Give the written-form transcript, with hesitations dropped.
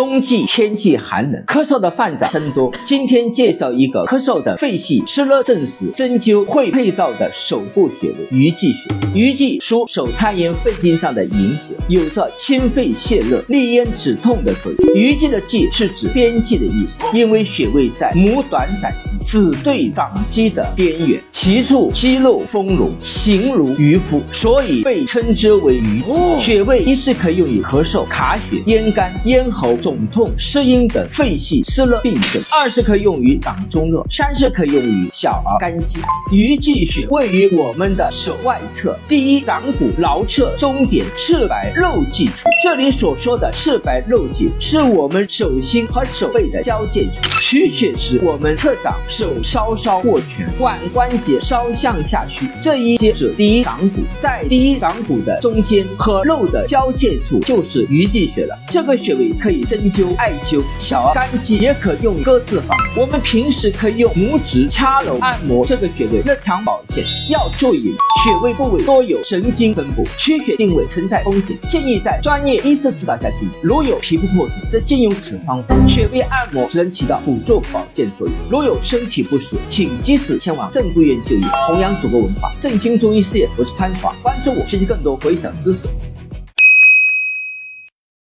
冬季天气寒冷，咳嗽的患者增多。今天介绍一个咳嗽的肺系湿热症时针灸会配到的手部穴位——鱼际穴。鱼际属手太阴肺经上的营穴，有着清肺泻热、利咽止痛的作用。鱼际的际是指边际的意思，因为穴位在拇短窄肌，指对掌肌的边缘，其处肌肉丰隆，形如鱼腹，所以被称之为鱼际。穴位一是可用于咳嗽、卡血、咽干、咽喉肿痛、失音等肺系湿热病症；二是可用于掌中热；三是可用于小儿干肌。鱼际穴位于我们的手外侧，第一掌骨桡侧中点赤白肉际处。这里所说的赤白肉际是我们手心和手背的交界处。取穴时，我们侧掌手稍稍握拳，腕关节稍向下屈，这一接是第一掌骨，在第一掌骨的中间和肉的交界处就是鱼际穴了。这个穴位可以针灸、艾灸，小儿干肌也可用于割字法。我们平时可以用拇指掐揉按摩这个穴位，热强保健。要注意，穴位部位多有神经分布，缺穴定位存在风险，建议在专业医师指导下进行。如有皮肤破损，则禁用此方法。穴位按摩只能起到辅助保健作用，如有身体不适，请及时前往正规院就医。弘扬祖国文化，振兴中医事业，我是潘华。关注我，学习更多回想知识。